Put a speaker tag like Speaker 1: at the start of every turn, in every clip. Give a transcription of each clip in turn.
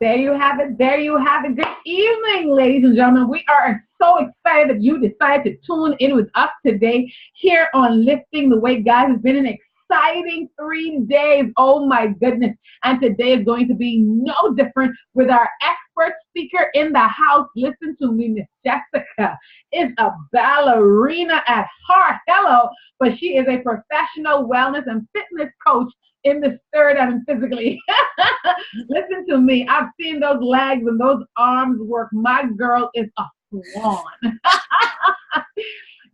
Speaker 1: There you have it. There you have it. Good evening, ladies and gentlemen. We are so excited that you decided to tune in with us today here on Lifting the Weight. Guys, it's been an exciting 3 days. Oh, my goodness. And today is going to be no different with our expert speaker in the house. Listen to me. Miss Jessica is a ballerina at heart. Hello. But she is a professional wellness and fitness coach in the spirit and physically. Listen to me. I've seen those legs and those arms work. My girl is a swan.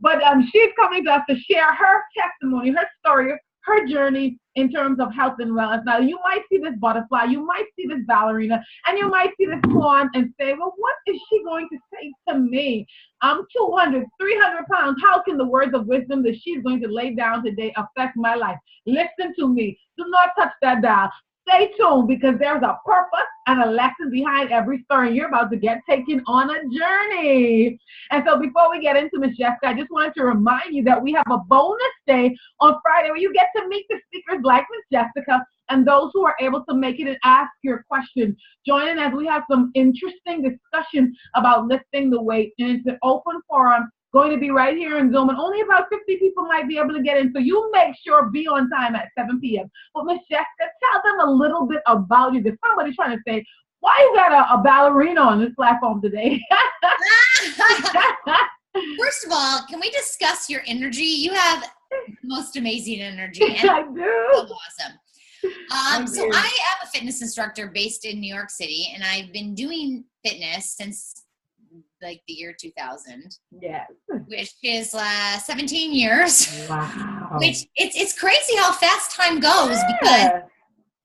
Speaker 1: But she's coming to us to share her testimony, her story, her journey in terms of health and wellness. Now, you might see this butterfly, you might see this ballerina, and you might see this swan and say, well, what is she going to say to me? I'm 200, 300 pounds. How can the words of wisdom that she's going to lay down today affect my life? Listen to me. Do not touch that dial. Stay tuned because there's a purpose and a lesson behind every story. You're about to get taken on a journey. And so before we get into Miss Jessica, I just wanted to remind you that we have a bonus day on Friday where you get to meet the speakers like Miss Jessica and those who are able to make it and ask your questions. Join in as we have some interesting discussion about lifting the weight. And it's an open forum going to be right here in Zoom, and only about 50 people might be able to get in. So you make sure be on time at 7 p.m. But Miss Jessica, tell them a little bit about you. There's somebody trying to say, why you got a ballerina on this platform today?
Speaker 2: First of all, can we discuss your energy? You have the most amazing energy. And
Speaker 1: I do.
Speaker 2: So awesome. So I am a fitness instructor based in New York City, and I've been doing fitness since like the year 2000.
Speaker 1: Yes.
Speaker 2: Which is 17 years.
Speaker 1: Wow.
Speaker 2: Which it's crazy how fast time goes because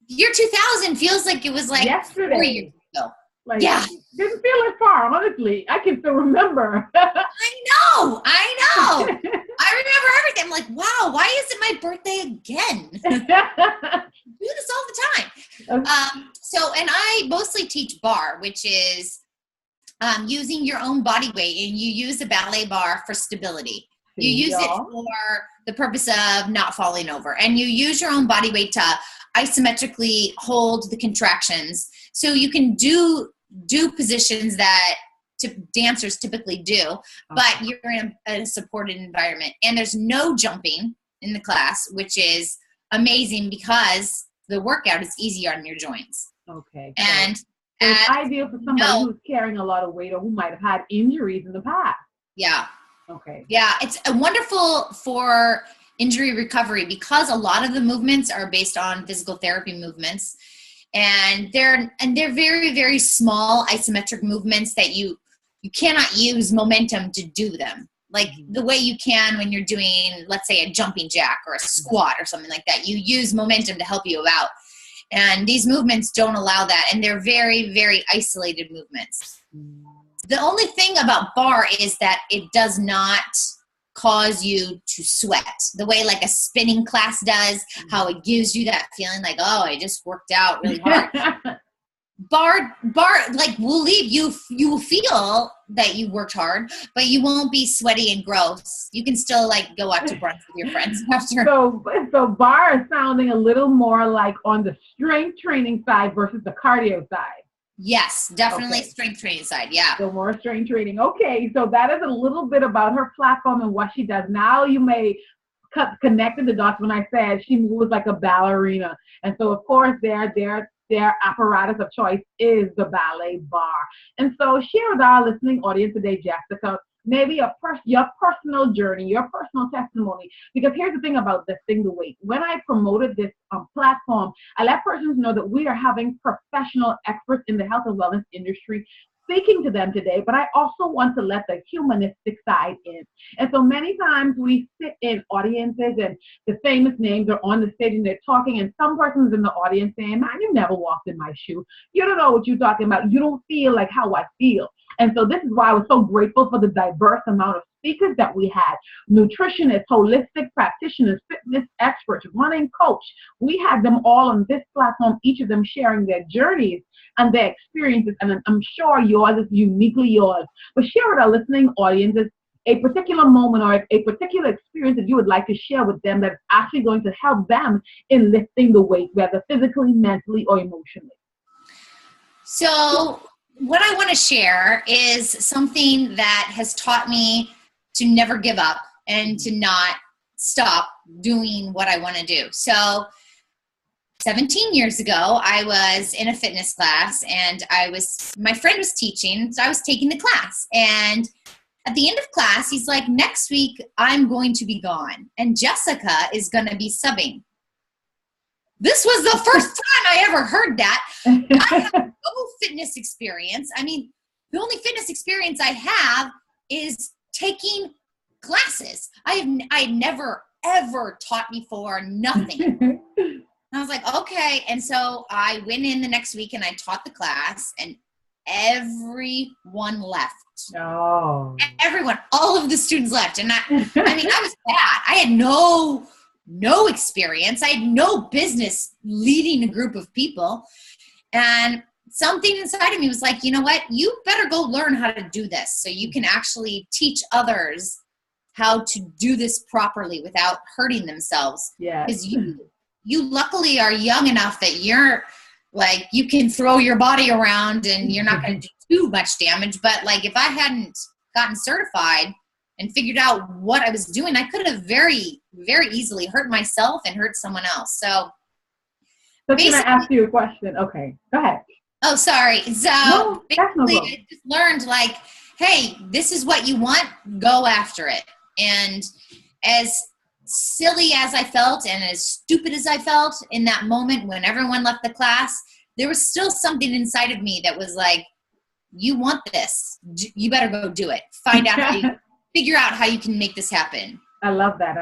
Speaker 2: year 2000 feels like it was like
Speaker 1: yesterday.
Speaker 2: 4 years ago.
Speaker 1: Like,
Speaker 2: yeah.
Speaker 1: Didn't feel as far, honestly. I can still remember.
Speaker 2: I know. I remember everything. I'm like, wow, why is it my birthday again? Do this all the time. And I mostly teach bar, which is using your own body weight, and you use a ballet bar for stability. You use it for the purpose of not falling over, and you use your own body weight to isometrically hold the contractions. So you can do positions that dancers typically do, but you're in a supported environment, and there's no jumping in the class, which is amazing because the workout is easier on your joints.
Speaker 1: Okay.
Speaker 2: And
Speaker 1: so it's ideal for somebody who's carrying a lot of weight or who might have had injuries in the past.
Speaker 2: Yeah.
Speaker 1: Okay.
Speaker 2: Yeah, it's wonderful for injury recovery because a lot of the movements are based on physical therapy movements, and they're very, very small isometric movements that you cannot use momentum to do them. Like the way you can when you're doing, let's say, a jumping jack or a squat or something like that. You use momentum to help you out. And these movements don't allow that, and they're very, very isolated movements. The only thing about bar is that it does not cause you to sweat the way like a spinning class does, how it gives you that feeling like, oh, I just worked out really hard. Bar like will leave you will feel that you worked hard, but you won't be sweaty and gross. You can still like go out to brunch with your friends after.
Speaker 1: So bar is sounding a little more like on the strength training side versus the cardio side.
Speaker 2: Yes, definitely strength training side. Yeah.
Speaker 1: So more strength training. Okay, so that is a little bit about her platform and what she does. Now you may connect the dots when I said she moves like a ballerina, and so of course their apparatus of choice is the ballet bar. And so share with our listening audience today, Jessica, maybe your personal journey, your personal testimony. Because here's the thing about lifting the weight. When I promoted this platform, I let persons know that we are having professional experts in the health and wellness industry speaking to them today, but I also want to let the humanistic side in. And so many times we sit in audiences and the famous names are on the stage and they're talking, and some person's in the audience saying, man, you never walked in my shoe. You don't know what you're talking about. You don't feel like how I feel. And so this is why I was so grateful for the diverse amount of speakers that we had. Nutritionists, holistic practitioners, fitness experts, running coach. We had them all on this platform, each of them sharing their journeys and their experiences. And I'm sure yours is uniquely yours. But share with our listening audiences a particular moment or a particular experience that you would like to share with them that's actually going to help them in lifting the weight, whether physically, mentally, or emotionally.
Speaker 2: So what I want to share is something that has taught me to never give up and to not stop doing what I want to do. So 17 years ago, I was in a fitness class and my friend was teaching, so I was taking the class. And at the end of class, he's like, next week, I'm going to be gone and Jessica is going to be subbing. This was the first time I ever heard that. I have no fitness experience. I mean, the only fitness experience I have is taking classes. I never, ever taught before, nothing. And I was like, okay. And so I went in the next week and I taught the class and everyone left.
Speaker 1: Oh.
Speaker 2: Everyone, all of the students left. And I mean, I was bad. I had no experience. I had no business leading a group of people. And something inside of me was like, you know what? You better go learn how to do this so you can actually teach others how to do this properly without hurting themselves.
Speaker 1: Yeah.
Speaker 2: Because you luckily are young enough that you're like, you can throw your body around and you're not going to do too much damage. But like, if I hadn't gotten certified and figured out what I was doing, I could have very, very easily hurt myself and hurt someone else. So
Speaker 1: can I ask you a question? Okay, go ahead.
Speaker 2: Oh, sorry. So
Speaker 1: no
Speaker 2: basically, I just learned like, hey, this is what you want, go after it. And as silly as I felt and as stupid as I felt in that moment when everyone left the class, there was still something inside of me that was like, you want this, you better go do it. Find out how you figure out how you can make this happen.
Speaker 1: I love that.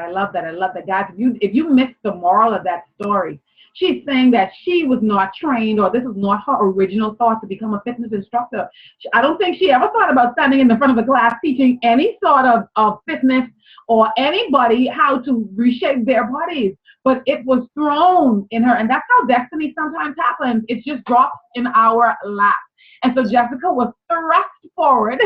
Speaker 1: Guys, if you missed the moral of that story, she's saying that she was not trained, or this is not her original thought to become a fitness instructor. I don't think she ever thought about standing in the front of the class teaching any sort of fitness or anybody how to reshape their bodies. But it was thrown in her, and that's how destiny sometimes happens. It just drops in our lap. And so Jessica was thrust forward,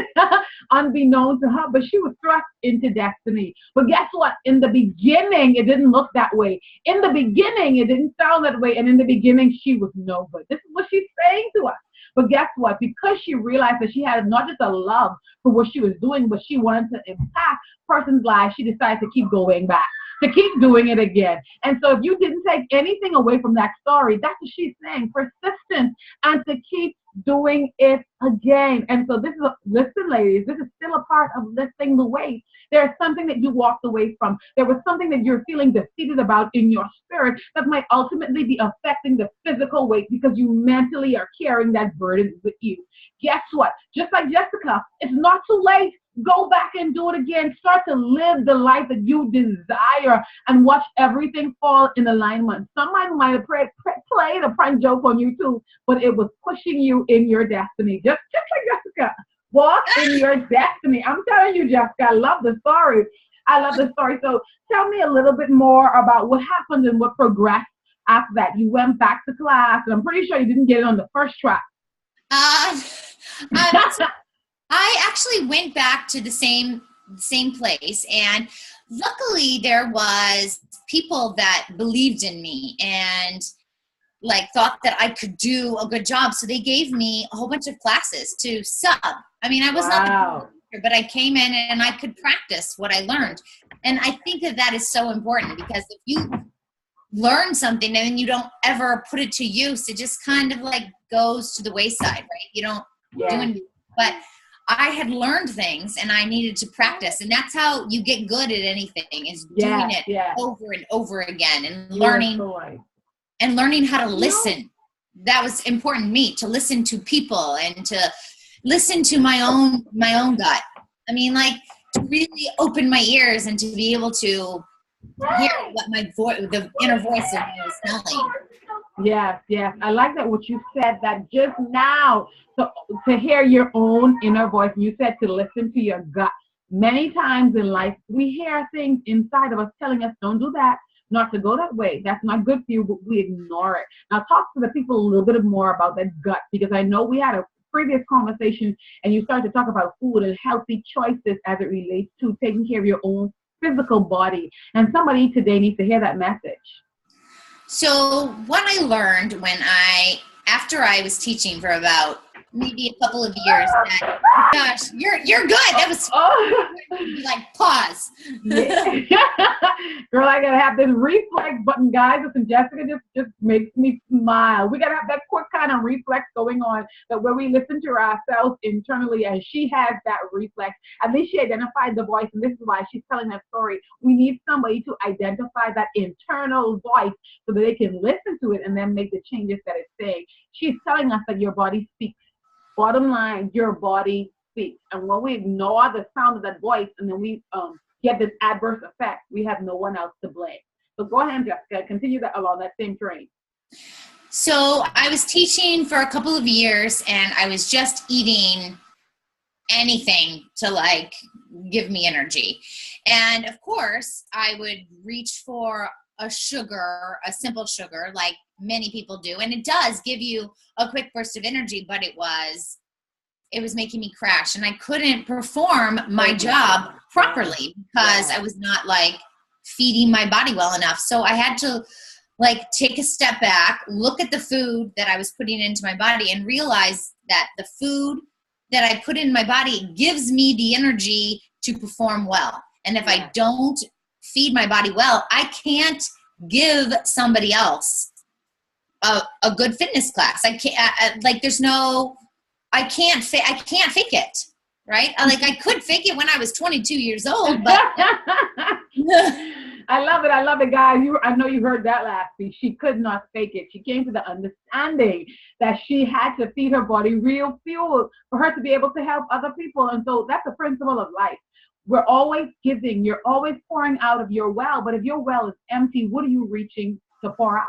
Speaker 1: unbeknown to her, but she was thrust into destiny. But guess what? In the beginning, it didn't look that way. In the beginning, it didn't sound that way. And in the beginning, she was no good. This is what she's saying to us. But guess what? Because she realized that she had not just a love for what she was doing, but she wanted to impact person's lives, she decided to keep going back, to keep doing it again. And so if you didn't take anything away from that story, that's what she's saying, persistence, and to keep doing it again. And so listen, ladies, this is still a part of lifting the weight. There's something that you walked away from. There was something that you're feeling defeated about in your spirit that might ultimately be affecting the physical weight because you mentally are carrying that burden with you. Guess what? Just like Jessica, it's not too late. Go back and do it again. Start to live the life that you desire and watch everything fall in alignment. Somebody might have played a prank joke on you too, but it was pushing you in your destiny. Just like Jessica. Walk in your destiny. I'm telling you, Jessica, I love the story. So tell me a little bit more about what happened and what progressed after that. You went back to class, and I'm pretty sure you didn't get it on the first try.
Speaker 2: I actually went back to the same place, and luckily there was people that believed in me and like thought that I could do a good job. So they gave me a whole bunch of classes to sub. I mean, I was not the teacher, but I came in and I could practice what I learned. And I think that is so important, because if you learn something and you don't ever put it to use, it just kind of like goes to the wayside, right? You don't do anything. But I had learned things and I needed to practice. And that's how you get good at anything, is doing it over and over again and learning how to listen. That was important to me, to listen to people and to listen to my own gut. I mean, like, to really open my ears and to be able to hear what my voice, the inner voice of me was telling.
Speaker 1: Yes. I like that what you said, that just now, to hear your own inner voice. You said to listen to your gut. Many times in life, we hear things inside of us telling us, don't do that, not to go that way. That's not good for you, but we ignore it. Now talk to the people a little bit more about that gut, because I know we had a previous conversation and you started to talk about food and healthy choices as it relates to taking care of your own physical body. And somebody today needs to hear that message.
Speaker 2: So what I learned when I after I was teaching for about maybe a couple of years, that, gosh, you're good. That was like pause.
Speaker 1: Girl, I gotta have this reflex button, guys. Listen, Jessica just makes me smile. We gotta have that quick kind of reflex going on, that where we listen to ourselves internally, and she has that reflex. At least she identified the voice, and this is why she's telling that story. We need somebody to identify that internal voice so that they can listen to it and then make the changes that it's saying. She's telling us that your body speaks. Bottom line, your body speaks. And when we ignore the sound of that voice and then we get this adverse effect, we have no one else to blame. So go ahead, Jessica, continue that along that same train.
Speaker 2: So I was teaching for a couple of years, and I was just eating anything to like give me energy. And of course, I would reach for a sugar, a simple sugar, like many people do. And it does give you a quick burst of energy, but it was making me crash, and I couldn't perform my job properly because I was not like feeding my body well enough. So I had to like take a step back, look at the food that I was putting into my body, and realize that the food that I put in my body gives me the energy to perform well. And if I don't feed my body well, I can't give somebody else a good fitness class. I can't like there's no I can't fake it, right? I could fake it when I was 22 years old, but
Speaker 1: I love it, guys. I know you heard that last week. She could not fake it. She came to the understanding that she had to feed her body real fuel for her to be able to help other people. And so that's the principle of life. We're always giving. You're always pouring out of your well. But if your well is empty, what are you reaching to pour out?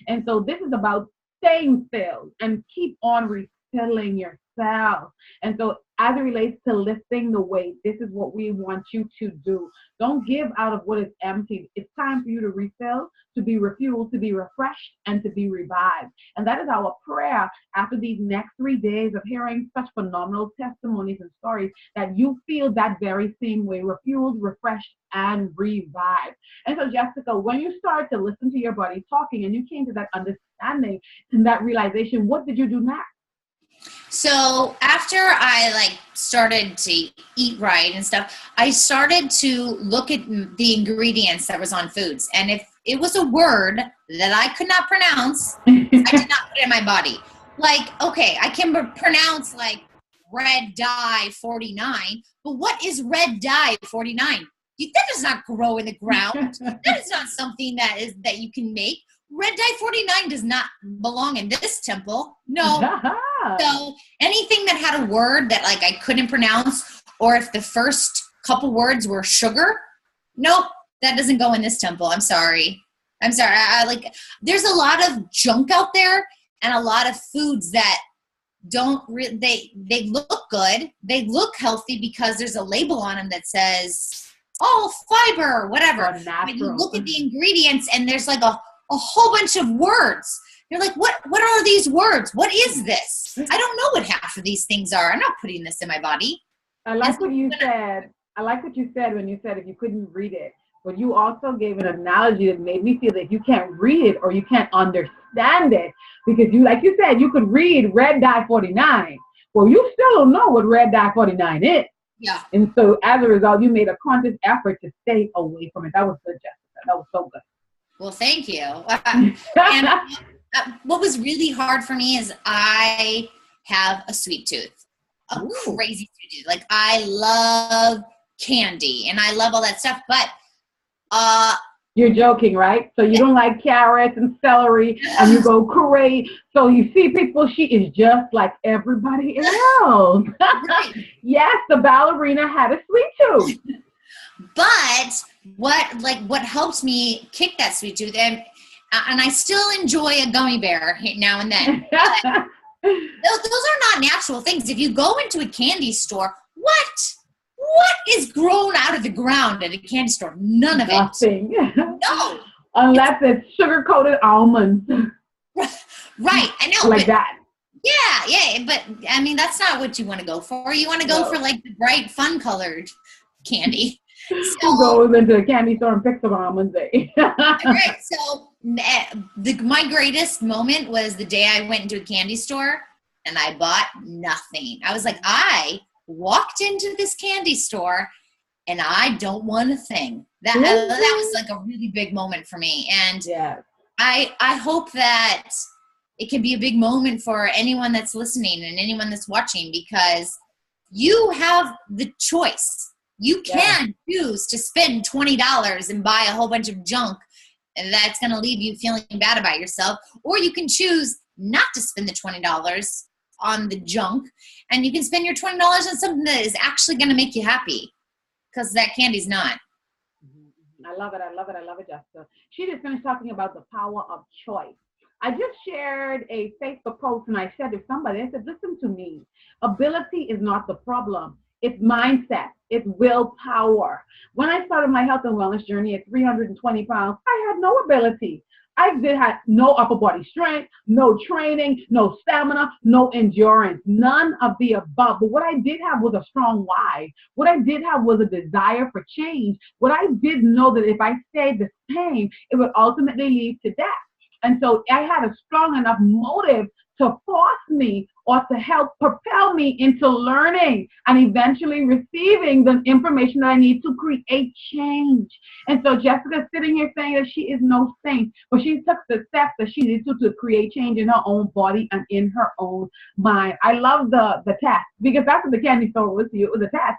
Speaker 1: And so this is about staying filled and keep on refilling yourself. And so as it relates to lifting the weight, this is what we want you to do. Don't give out of what is empty. It's time for you to refill, to be refueled, to be refreshed, and to be revived. And that is our prayer after these next 3 days of hearing such phenomenal testimonies and stories, that you feel that very same way, refueled, refreshed, and revived. And so, Jessica, when you started to listen to your body talking and you came to that understanding and that realization, what did you do next?
Speaker 2: So after I like started to eat right and stuff, I started to look at the ingredients that was on foods. And if it was a word that I could not pronounce, I did not put it in my body. Like, okay, I can pronounce like red dye 49, but what is red dye 49? That does not grow in the ground. That is not something that you can make. Red dye 49 does not belong in this temple. No. So anything that had a word that like I couldn't pronounce, or if the first couple words were sugar, nope, that doesn't go in this temple. I'm sorry. I like, there's a lot of junk out there and a lot of foods that don't they look good. They look healthy because there's a label on them that says, oh, fiber, whatever. But you look at the ingredients and there's like a whole bunch of words. You're like, what are these words? What is this? I don't know what half of these things are. I'm not putting this in my body.
Speaker 1: I like what you said. I like what you said when you said if you couldn't read it. But you also gave an analogy that made me feel that you can't read it or you can't understand it. Because you, like you said, you could read red dye 49. Well, you still don't know what red dye 49 is.
Speaker 2: Yeah.
Speaker 1: And so as a result, you made a conscious effort to stay away from it. That was good, Jessica. That was so good.
Speaker 2: Well, thank you. And what was really hard for me is I have a sweet tooth, crazy sweet tooth. Like I love candy and I love all that stuff, but
Speaker 1: you're joking, right? So you don't like carrots and celery and you go crazy. So you see people, she is just like everybody else. Right. Yes, the ballerina had a sweet tooth.
Speaker 2: But what helped me kick that sweet tooth, and I still enjoy a gummy bear now and then. Those are not natural things. If you go into a candy store, what is grown out of the ground at a candy store? None of
Speaker 1: Nothing.
Speaker 2: It. No.
Speaker 1: Unless it's sugar-coated almonds.
Speaker 2: Right. I know.
Speaker 1: Like that.
Speaker 2: Yeah. But, I mean, that's not what you want to go for. You want to go for, like, the bright, fun-colored candy.
Speaker 1: Who goes into a candy store and picks up almonds?
Speaker 2: Right. So My greatest moment was the day I went into a candy store and I bought nothing. I was like, I walked into this candy store and I don't want a thing. That was like a really big moment for me. And I hope that it can be a big moment for anyone that's listening and anyone that's watching, because you have the choice. You can choose to spend $20 and buy a whole bunch of junk, and that's going to leave you feeling bad about yourself. Or you can choose not to spend the $20 on the junk, and you can spend your $20 on something that is actually going to make you happy, because that candy's not.
Speaker 1: I love it. I love it. I love it, Jessica. She just finished talking about the power of choice. I just shared a Facebook post and I said to somebody, I said, listen to me. Ability is not the problem. It's mindset. It's willpower. When I started my health and wellness journey at 320 pounds, I had no ability. I had no upper body strength, no training, no stamina, no endurance, none of the above. But what I did have was a strong why. What I did have was a desire for change. What I did know that if I stayed the same, it would ultimately lead to death. And so I had a strong enough motive to force me or to help propel me into learning and eventually receiving the information that I need to create change. And so Jessica's sitting here saying that she is no saint, but she took the steps that she needed to create change in her own body and in her own mind. I love the test, because that's what the candy store was to you. It was a test.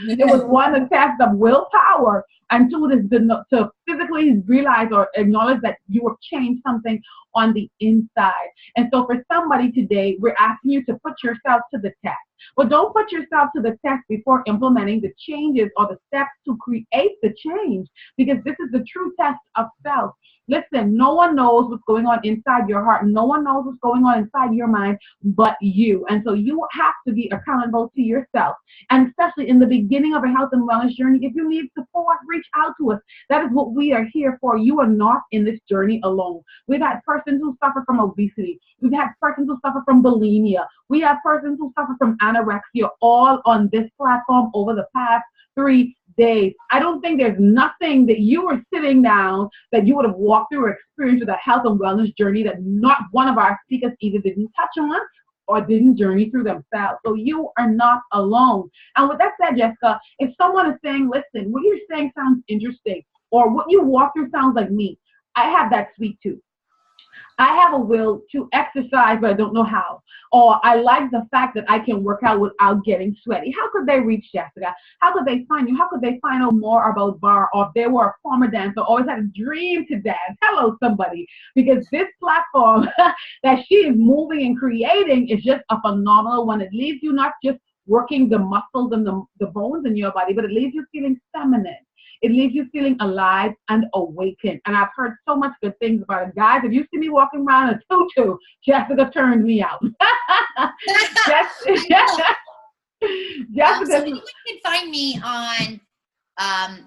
Speaker 1: It was one, a test of willpower, and two, to physically realize or acknowledge that you have changed something on the inside. And so for somebody today, we're asking you to put yourself to the test. But don't put yourself to the test before implementing the changes or the steps to create the change, because this is the true test of self. Listen, no one knows what's going on inside your heart. No one knows what's going on inside your mind but you. And so you have to be accountable to yourself. And especially in the beginning of a health and wellness journey, if you need support, reach out to us. That is what we are here for. You are not in this journey alone. We've had persons who suffer from obesity. We've had persons who suffer from bulimia. We have persons who suffer from anorexia, all on this platform over the past 3 days. I don't think there's nothing that you were sitting down that you would have walked through or experienced with a health and wellness journey that not one of our speakers either didn't touch on or didn't journey through themselves. So you are not alone. And with that said, Jessica, if someone is saying, listen, what you're saying sounds interesting, or what you walk through sounds like me, I have that sweet tooth. I have a will to exercise, but I don't know how. Or I like the fact that I can work out without getting sweaty. How could they reach Jessica? How could they find you? How could they find out more about barre? Or if they were a former dancer, always had a dream to dance. Hello, somebody. Because this platform that she is moving and creating is just a phenomenal one. It leaves you not just working the muscles and the bones in your body, but it leaves you feeling feminine. It leaves you feeling alive and awakened. And I've heard so much good things about it. Guys, if you see me walking around a tutu, Jessica turned me out.
Speaker 2: So you can find me on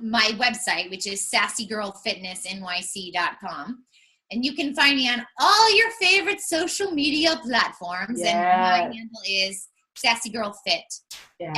Speaker 2: my website, which is sassygirlfitnessnyc.com. And you can find me on all your favorite social media platforms.
Speaker 1: Yes.
Speaker 2: And my handle is Sassy Girl Fit. Yeah.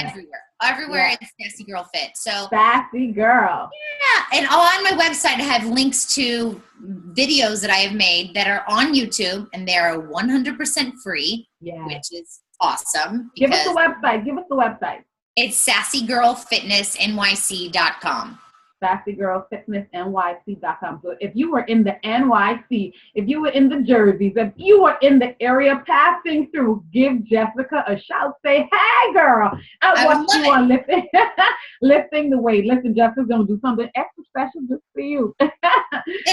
Speaker 2: Everywhere it's Sassy Girl Fit. So
Speaker 1: Sassy Girl.
Speaker 2: Yeah. And on my website, I have links to videos that I have made that are on YouTube, and they are 100% free, which is awesome.
Speaker 1: Give us the website. It's
Speaker 2: sassygirlfitnessnyc.com.
Speaker 1: sassygirlfitnessnyc.com. So if you were in the NYC, if you were in the Jerseys, if you were in the area passing through, give Jessica a shout. Say, hey, girl, I watched you on lifting the weight. Listen, Jessica's going to do something extra special just for you.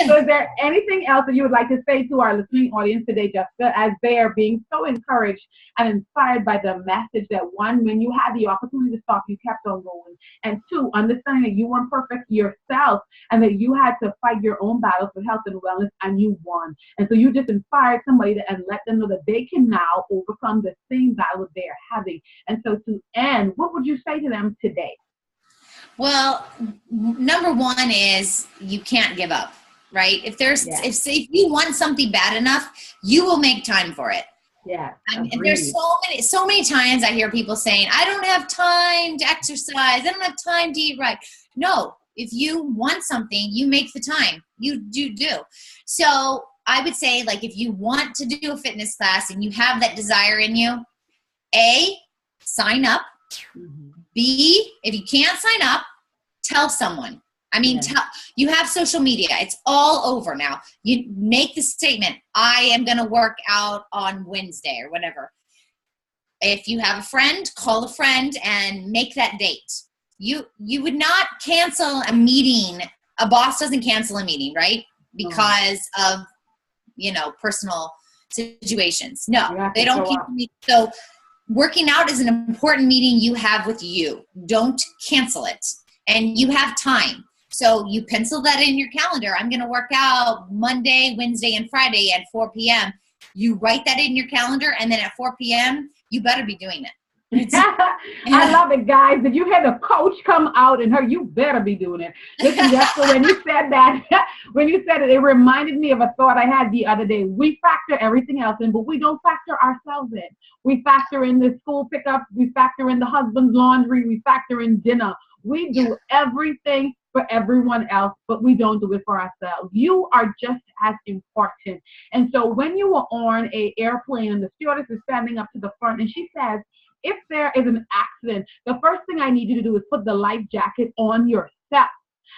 Speaker 1: So is there anything else that you would like to say to our listening audience today, Jessica, as they are being so encouraged and inspired by the message that, one, when you had the opportunity to stop, you kept on going, and two, understanding that you weren't perfect yourself and that you had to fight your own battles for health and wellness, and you won. And so you just inspired somebody and let them know that they can now overcome the same battle that they're having. And so to end, what would you say to them today?
Speaker 2: Well, number one is you can't give up, right? If you want something bad enough, you will make time for it.
Speaker 1: Yeah.
Speaker 2: And there's so many times I hear people saying, I don't have time to exercise. I don't have time to eat right. No, If you want something, you make the time. You do. So I would say, like, if you want to do a fitness class and you have that desire in you, A, sign up. B, if you can't sign up, tell someone. I mean, you have social media. It's all over now. You make the statement, I am going to work out on Wednesday or whatever. If you have a friend, call a friend and make that date. You would not cancel a meeting. A boss doesn't cancel a meeting, right? Because of, personal situations. No, they don't cancel meetings. So working out is an important meeting you have with you. Don't cancel it. And you have time. So you pencil that in your calendar. I'm going to work out Monday, Wednesday, and Friday at 4 p.m. You write that in your calendar, and then at 4 p.m., you better be doing it.
Speaker 1: I love it, guys. Did you hear the coach come out and her? You better be doing it. Listen, Jessica, when you said that, it reminded me of a thought I had the other day. We factor everything else in, but we don't factor ourselves in. We factor in the school pickup. We factor in the husband's laundry. We factor in dinner. We do everything for everyone else, but we don't do it for ourselves. You are just as important. And so when you are on an airplane and the stewardess is standing up to the front and she says, if there is an accident, the first thing I need you to do is put the life jacket on yourself.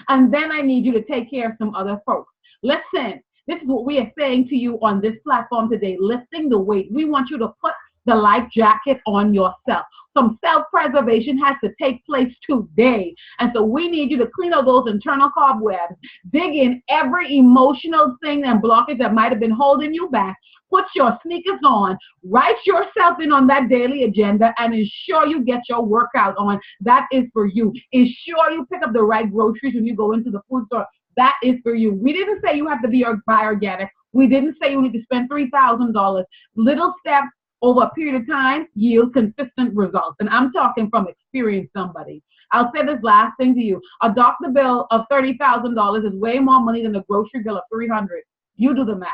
Speaker 1: And then I need you to take care of some other folks. Listen, this is what we are saying to you on this platform today, lifting the weight. We want you to put the life jacket on yourself. Some self-preservation has to take place today. And so we need you to clean out those internal cobwebs, dig in every emotional thing and blockage that might have been holding you back. Put your sneakers on, write yourself in on that daily agenda, and ensure you get your workout on. That is for you. Ensure you pick up the right groceries when you go into the food store. That is for you. We didn't say you have to be buy organic. We didn't say you need to spend $3,000. Little steps over a period of time yield consistent results. And I'm talking from experience, somebody. I'll say this last thing to you. A doctor bill of $30,000 is way more money than a grocery bill of $300. You do the math.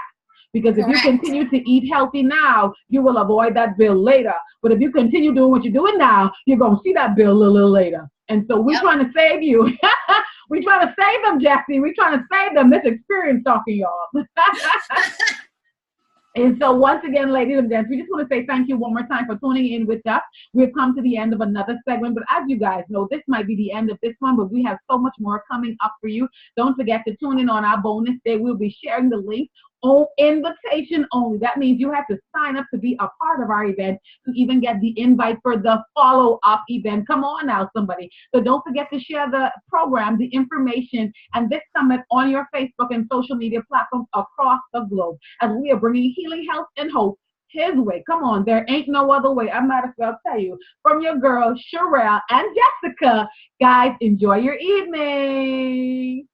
Speaker 1: Because if you continue to eat healthy now, you will avoid that bill later. But if you continue doing what you're doing now, you're going to see that bill a little later. And so we're trying to save you. We're trying to save them, Jesse. We're trying to save them. This experience talking, y'all. And so once again, ladies and gents, we just want to say thank you one more time for tuning in with us. We've come to the end of another segment, but as you guys know, this might be the end of this one, but we have so much more coming up for you. Don't forget to tune in on our bonus day. We'll be sharing the link on invitation only. That means you have to sign up to be a part of our event to even get the invite for the follow-up event. Come on now, somebody. So don't forget to share the program, the information, and this summit on your Facebook and social media platforms across the globe as we are bringing healing, health, and hope his way. Come on, there ain't no other way. I might as well tell you. From your girls, Sherelle and Jessica. Guys, enjoy your evening.